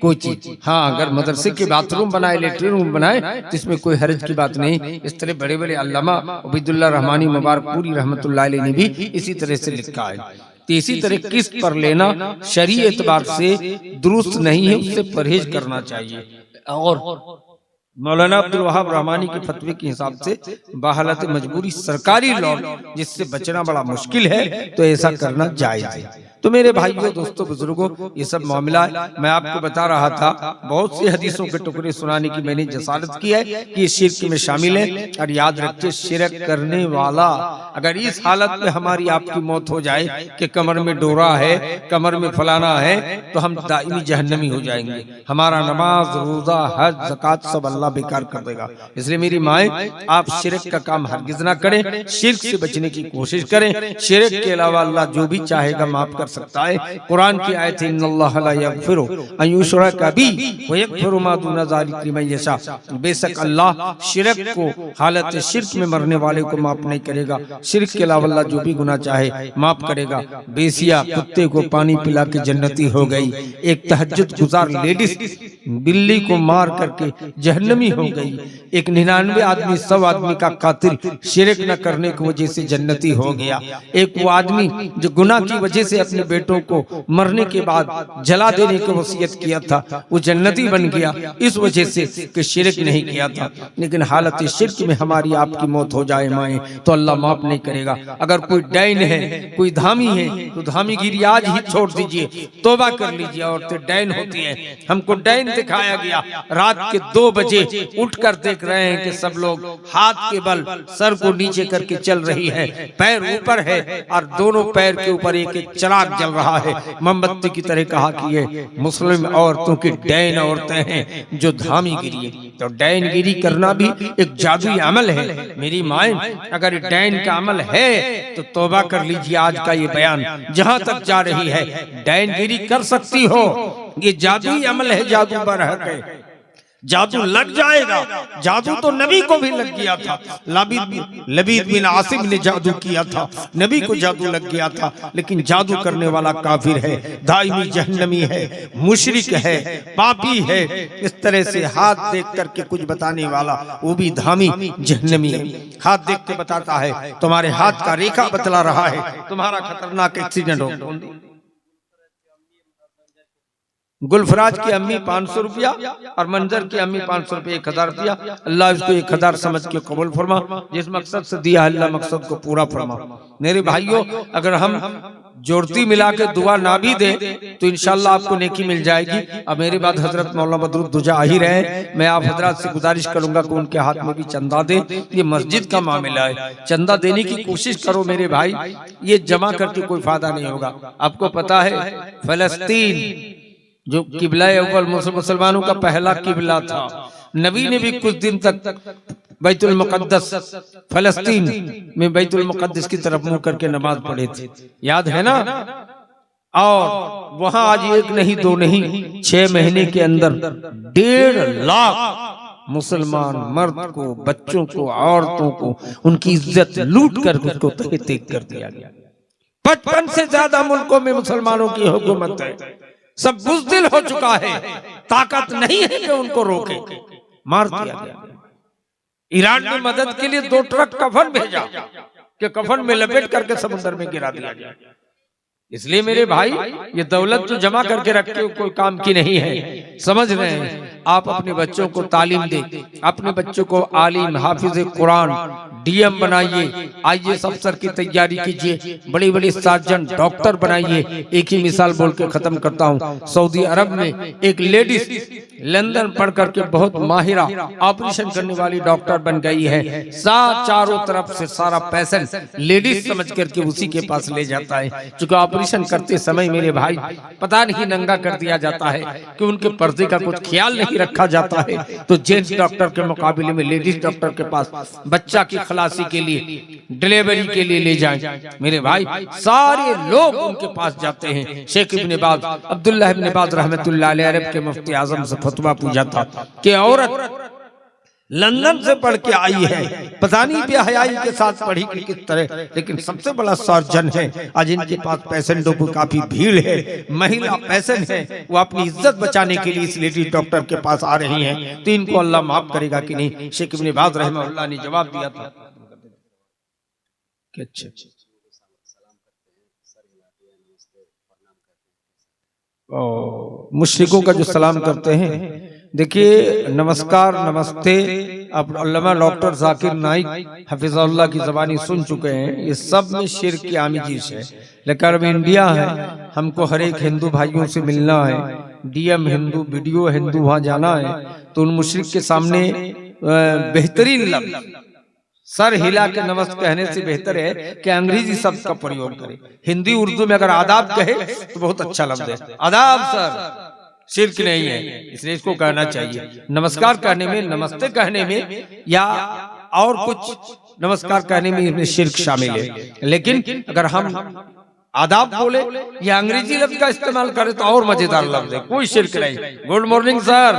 कोई चीज, हाँ अगर मदरसे के बाथरूम बनाए, लेटरिन रूम बनाए तो इसमें कोई हर्ज की बात नहीं। इस तरह बड़े बड़े अल्लामा उबैदुल्लाह रहमानी मुबारकपुरी रहमतुल्लाह अलैह ने भी इसी तरह से लिखा है। तो इसी तरह किस्त पर लेना शरीय एतबार से दुरुस्त नहीं है, उससे परहेज करना चाहिए। और मौलाना अब्दुल वहाब रहमानी के फतवे के हिसाब से बहालत मजबूरी सरकारी लोन जिससे बचना बड़ा मुश्किल है, तो ऐसा करना जायज है। तो मेरे भाइयों दोस्तों बुजुर्गों, ये सब मामला है। मैं आपको बता रहा था, बहुत सी हदीसों के टुकड़े सुनाने की मैंने जसारत की है कि ये शिर्क में शामिल है। और याद रखिए, शिरक करने वाला अगर इस हालत में हमारी आपकी मौत हो जाए कि कमर में डोरा है, कमर में फलाना है, तो हम दाइमी जहन्नमी हो जाएंगे। हमारा नमाज, रोजा, हज, ज़कात सब अल्लाह बेकार कर देगा। इसलिए मेरी माएं, आप शिरक का काम हरगिज ना करें, शिरक से बचने की कोशिश करें। शिरक के अलावा अल्लाह जो भी चाहेगा माफ कर सकता है। कुरान की आयत है, इन्नल्लाह ला यगफिरु अन युशरका बिही व यगफिरु मा दूना ज़ालिका लिमन यशा। बेशक अल्लाह शिरक को, हालत शिरक में मरने वाले को माफ नहीं करेगा। शिरक के अलावा अल्लाह जो भी गुनाह चाहे माफ करेगा। बेसिया कुत्ते को पानी पिला के जन्नती हो गई, एक तहज्जुद गुजार लेडीज बिल्ली को मार करके जहन्नमी हो गई, एक 99 आदमी 100 आदमी का कातिल शिरक न करने की वजह से जन्नती हो गया, एक वो आदमी जो गुनाह की वजह से अपनी अपने बेटों को मरने के बाद जला देने की वसीयत किया था, वो जन्नती बन गया इस वजह से कि शिरक नहीं किया था। लेकिन हालत शिरक में हमारी आपकी मौत हो जाए माए तो अल्लाह माफ नहीं करेगा। अगर कोई डैन है, कोई धामी है, तो धामीगिरी आज ही छोड़ दीजिए, तौबा कर लीजिए। औरतें डैन होती हैं, हमको डैन दिखाया गया। रात के 2 बजे उठकर देख रहे हैं कि सब लोग हाथ के बल सर को नीचे करके चल रही है, पैर ऊपर है और दोनों पैर के ऊपर एक एक चिराग जल रहा है मोमबत्ती की तरह। कहा कि ये मुस्लिम औरतों की डैन औरतें हैं जो धामीगिरी है। तो डैनगिरी करना भी एक जादुई अमल है मेरी माए। अगर डैन का अमल है तो तौबा कर लीजिए। आज का ये बयान जहां तक जा रही है, डैनगिरी कर सकती हो, ये जादुई अमल है, जादू बरहक है, जादू लग जाएगा। जादू तो नबी को भी लग गया था, लबीद बिन आसिम ने जादू किया था, नबी को जादू लग गया था। लेकिन जादू करने वाला काफिर है, दाइमी जहन्नमी है, मुशरिक है, पापी है। इस तरह से हाथ देख करके कुछ बताने वाला वो भी धामी जहन्नमी है। हाथ देख के बताता है, तुम्हारे हाथ का रेखा बतला रहा है, तुम्हारा खतरनाक एक्सीडेंट हो। गुलफराज की अम्मी 500 रुपया और मंजर की अम्मी 500 रुपया, 1000 रुपया। अल्लाह इसको 1000 समझ के कबूल फरमा। जिस मकसद से दिया अल्लाह मकसद को पूरा फरमा। मेरे भाइयों, अगर हम जोड़ती मिला के दुआ ना भी दे तो इंशाल्लाह आपको नेकी मिल जाएगी। अब मेरे बाद हजरत मौलाना बदरुद्दोजा आ ही रहे, मैं आप हजरत से गुजारिश करूंगा कि उनके हाथ में भी चंदा दे। ये मस्जिद का मामला है, चंदा देने की कोशिश करो मेरे भाई, ये जमा करके कोई फायदा नहीं होगा। आपको पता है फलस्तीन जो किबला अव्वल मुसलमानों का पहला किबला था, नबी ने भी कुछ दिन तक बैतुल मुकद्दस फलस्तीन में बैतुल मुकद्दस की तरफ मुंह करके नमाज पढ़े थे, याद है ना। और वहां आज 1 नहीं 2 नहीं 6 महीने के अंदर 1.5 लाख मुसलमान मर्द को, बच्चों को, औरतों को उनकी इज्जत लूट कर उसको तहतीक कर दिया गया। 55 से ज्यादा मुल्कों में मुसलमानों की हुकूमत है, सब बुज़दिल हो चुका है, ताकत नहीं है कि उनको रोके, मार दिया गया। ईरान ने मदद के लिए 2 ट्रक कफन भेजा कि कफन में लपेट करके समुद्र में गिरा दिया गया। इसलिए मेरे भाई, ये दौलत जो जमा करके रखे कोई काम की नहीं है, समझ रहे हैं। आप अपने बच्चों को तालीम दें, अपने बच्चों को आलिम, हाफिज कुरान, डीएम बनाइए, आईएएस अफसर की तैयारी कीजिए, बड़ी बड़ी सर्जन, डॉक्टर बनाइए। एक ही मिसाल बोल के खत्म करता हूँ। सऊदी अरब में एक लेडीज लंदन पढ़ करके बहुत माहिरा ऑपरेशन करने वाली डॉक्टर बन गई है। चारों तरफ से सारा पेशेंट लेडीज समझ करके उसी के पास ले जाता है। क्योंकि ऑपरेशन करते समय मेरे भाई पता नहीं नंगा कर दिया जाता है कि उनके पर्दे का कुछ ख्याल नहीं रखा जाता है। तो जेंट्स डॉक्टर के मुकाबले में लेडीज डॉक्टर के पास बच्चा की खलासी के लिए, डिलीवरी के लिए ले जाएं। मेरे भाई, सारे लोग उनके पास जाते हैं। शेख इब्न बाज, अब्दुल्लाह इब्न बाज रहमतुल्लाह अलैह अरब के मुफ्ती आजम से फतवा पूछा था कि औरत लंदन से पढ़ के आई है, पता नहीं बेहयाई के साथ पढ़ी कि किस तरह, लेकिन सबसे बड़ा सर्जन है। आज इनके पास पेशेंटों को काफी भीड़ है, महिला पेशेंट है, वो अपनी इज्जत बचाने के लिए इस लेडी डॉक्टर के पास आ रही हैं। तो इनको अल्लाह माफ करेगा कि नहीं? शेख इब्न बाज रहमतुल्लाह ने जवाब दिया था कि अच्छा मुशरिकों का जो सलाम करते हैं, देखिए नमस्कार, नमस्ते, अब अल्लामा डॉक्टर जाकिर नाइक हफिज़ुल्लाह की ज़बानी सुन चुके हैं। ये सब में शिर्क की आमिज़ है। लेकिन अब इंडिया है, हमको हर एक हिंदू भाइयों से मिलना है, डीएम हिंदू, वीडियो हिंदू, वहां जाना है। तो उन मुशरिक के सामने बेहतरीन लफ्ज़ सर हिला के नमस्ते कहने से बेहतर है कि अंग्रेजी शब्द का प्रयोग करे। हिंदी उर्दू में अगर आदाब कहे तो बहुत अच्छा लफ्ज़ है, आदाब सर, शिर्क नहीं है, इसलिए इसको कहना चाहिए। नमस्कार कहने में, नमस्ते कहने में या और कुछ नमस्कार कहने में इसमें शिर्क शामिल है। लेकिन अगर हम आदाब बोले या अंग्रेजी लफ्ज का इस्तेमाल करे तो और मजेदार लफ्ज है, कोई शिर्क नहीं। Good morning sir,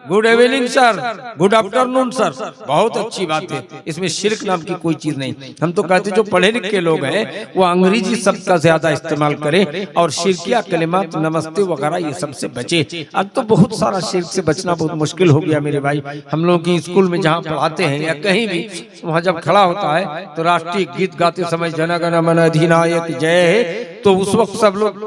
good evening sir, good afternoon sir, बहुत अच्छी बात है, इसमें शिर्क नाम की कोई चीज नहीं। हम तो कहते जो पढ़े लिखे लोग हैं वो अंग्रेजी शब्द का ज्यादा इस्तेमाल करें और शिर्किया कलिमात, नमस्ते वगैरह ये सबसे बचे। अब तो बहुत सारा शिर्क से बचना बहुत मुश्किल हो गया मेरे भाई। हम लोग की स्कूल में जहाँ पढ़ाते हैं या कहीं भी, वहाँ जब खड़ा होता है तो राष्ट्रीय गीत गाते समय जन गण मन अधिनायक जय है, तो उस वक्त सब लोग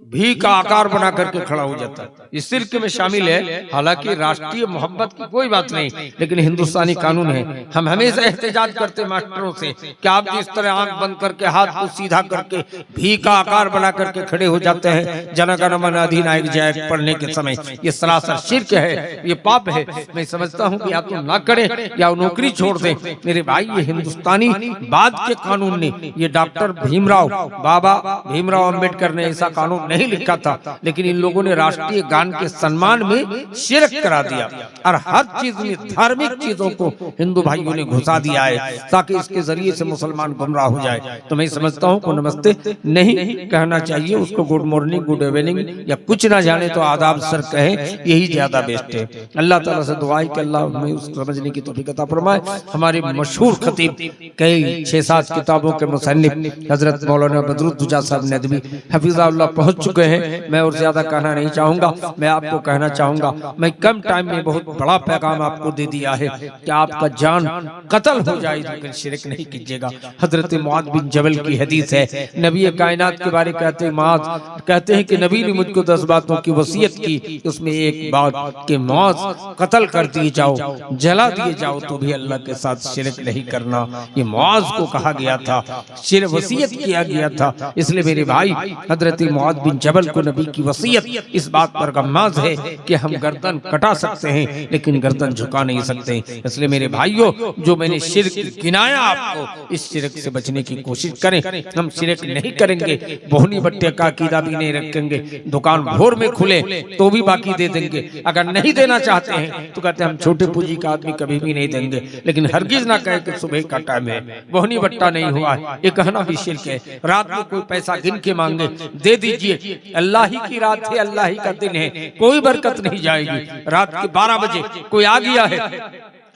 भी का आकार बना करके खड़ा हो जाता है। इस शिर्क में शामिल है। हालांकि राष्ट्रीय मोहब्बत की कोई बात नहीं, लेकिन हिंदुस्तानी कानून है। हम हमेशा एहतजाज करते मास्टरों से कि आप जिस तरह आंख बंद करके हाथ को सीधा करके भी का आकार बना करके खड़े हो जाते हैं जन गण मन अधिनायक जय पढ़ने के समय, ये सरासर शिर्क है, ये पाप है। मैं समझता हूँ कि या तो ना करें या नौकरी छोड़ दें। मेरे भाई, ये हिंदुस्तानी बाद के कानून ने, ये डॉक्टर भीमराव, बाबा भीमराव अम्बेडकर ने ऐसा कानून नहीं लिखा था, लेकिन इन लोगों ने राष्ट्रीय गान के सम्मान में शिरक करा दिया और हर चीज में धार्मिक चीजों को हिंदू भाइयों ने घुसा दिया है ताकि इसके जरिए से मुसलमान गुमराह हो जाए। तो मैं समझता हूँ को नमस्ते नहीं कहना चाहिए, उसको गुड मॉर्निंग, गुड इवनिंग या कुछ ना जाने तो आदाब सर कहें, यही ज्यादा बेस्ट है। अल्लाह ताला से दुआ है कि अल्लाह हमें उसको समझने की तौफीक अता फरमाए। हमारे मशहूर खतीब, कई 6-7 किताबों के मुसन्निफ हजरत मौलाना बदरुद्दोजा साहब नदवी हफिज़हुल्लाह पहुंच चुके हैं। मैं और ज्यादा कहना नहीं चाहूंगा। मैं आपको कहना चाहूंगा, मैं कम टाइम में बहुत बड़ा पैगाम आपको दे दिया है कि आपका जान कत्ल हो जाए लेकिन शिरक नहीं कीजिएगा। हजरत मुआद बिन जबल की हदीस है, नबी कायनात के बारे कहते हैं, मुआद कहते हैं कि नबी ने मुझको 10 बातों की वसीयत की, उसमें एक बात कि मुआद कत्ल कर दिए जाओ, जला दिए जाओ तो भी अल्लाह के साथ शिरक नहीं करना। ये मुआज को कहा गया था, शिरक वसीयत किया गया था। इसलिए मेरे भाई, हजरत मुआद बिन जबल को नबी की वसीयत इस बात पर गम्माज है कि हम गर्दन कटा सकते हैं लेकिन गर्दन झुका नहीं सकते। इसलिए मेरे भाइयों, जो मैंने शिरक गिनाया आपको, इस शिरक से बचने की कोशिश करें। हम शिरक नहीं करेंगे, बोहनी बट्टे का अकीदा भी नहीं रखेंगे, दुकान भोर में खुले तो भी बाकी दे देंगे। अगर नहीं देना चाहते हैं तो कहते हैं हम छोटे पूंजी का आदमी कभी भी नहीं देंगे, लेकिन हरगिज ना कहे कि सुबह का टाइम है, बोहनी बट्टा नहीं हुआ है, ये कहना भी शिरक है। रात में कोई पैसा गिन के मांगे, दे दीजिए, अल्लाह ही की रात है, अल्लाह ही का दिन है, कोई बरकत नहीं जाएगी। रात के 12 बजे कोई आ गया है,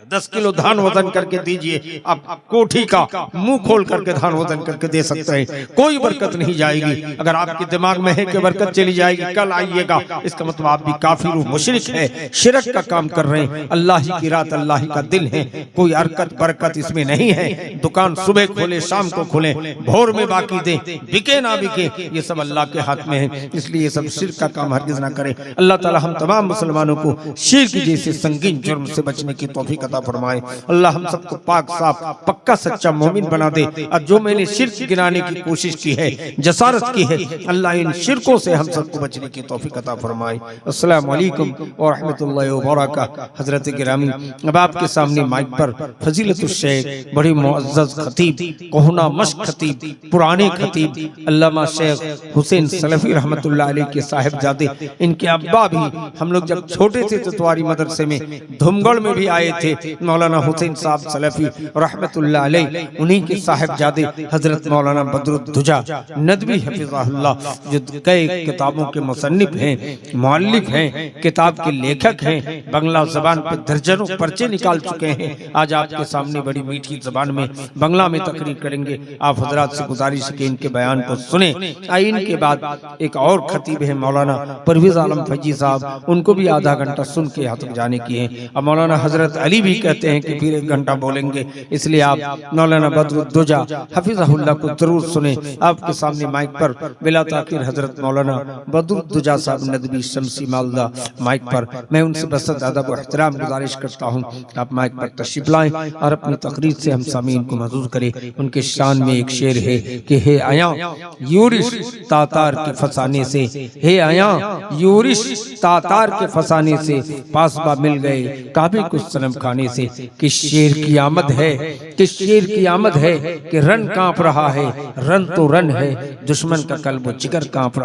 10 किलो धान वजन करके दीजिए, आप कोठी का मुंह खोल करके धान वजन करके दे सकते हैं, कोई बरकत नहीं जाएगी। अगर आपके दिमाग में है कि बरकत चली जाएगी, कल आइएगा, इसका मतलब आप भी काफिर मुशरिक है, शिरक का काम कर रहे हैं। अल्लाह ही की रात, अल्लाह ही का दिन है, कोई हरकत बरकत इसमें नहीं है। दुकान सुबह खोले, शाम को खोले, भोर में बाकी दे, बिके ना बिके, ये सब अल्लाह के हाथ में है। इसलिए ये सब शिरक का काम हरगिज ना करें। अल्लाह ताला हम तमाम मुसलमानों को शिरक जैसे संगीन जुर्म से बचने की तौफीक अता फरमाए। अल्लाह हम सबको पाक साफ पक्का सच्चा मोमिन बना दे। और जो मैंने शिर्क गिनाने की कोशिश की है, जसारत की है, अल्लाह इन शिरकों से हम सबको बचने की तौफीक अता फरमाए। अस्सलाम वालेकुम व रहमतुल्लाहि व बरकातहू। हजरत गिरामी, अब आपके सामने माइक पर फजीलतुश शेख, बड़े मुअज़्ज़ज़ खतीब, कोहना मश्क खतीब, पुराने खतीब अल्लामा शेख हुसैन सलफी रहमतुल्लाह अलैह के साहिबजादे, इनके अब्बा भी हम लोग जब छोटे थे चतवारी मदरसे में धुमगढ़ में भी आए थे, मौलाना हुसैन साहब सलफी रहमतुल्लाह अलैह, उन्हीं के साहिबजादे हजरत मौलाना बदरुद्दोजा नदवी हफिज़हुल्लाह, जो कई किताबों के मुसन्निफ हैं, मुअल्लिफ हैं, किताब के लेखक हैं, बंगला जबान पर दर्जनों पर्चे निकाल चुके हैं। आज आपके सामने बड़ी मीठी जबान में बंगला में तकरीर करेंगे। आप हजरात से गुजारिश है कि इनके बयान को सुने। इनके बाद एक और खतीब है मौलाना परवेज आलम फैजी साहब, उनको भी आधा घंटा सुन के यहाँ तक जाने की है। और मौलाना हजरत अली भी कहते हैं कि फिर 1 घंटा बोलेंगे, इसलिए आप मौलाना बदरुद्दोजा हफिज़हुल्लाह को जरूर सुने। आपके सामने माइक पर बिला ताखिर हजरत मौलाना बदरुद्दोजा साहब नदवी शमसी मालदा माइक पर, मैं उनसे बस अदब और एहतराम गुजारिश करता हूँ आप माइक पर तशरीफ लाएं और अपनी तकरीर से हम सामीन को महसूस करें। उनके शान में एक शेर है कि हे आया यूरिश तातार के फसाने से, हे आया यूरिश तातार के फसाने से, पासबा मिल गए काबे को सनम खाने से। किस शेर की आमद है, किस शेर की आमद है कि रन कांप रहा है, रन तो रन है, दुश्मन का कल्ब जिगर कांप रहा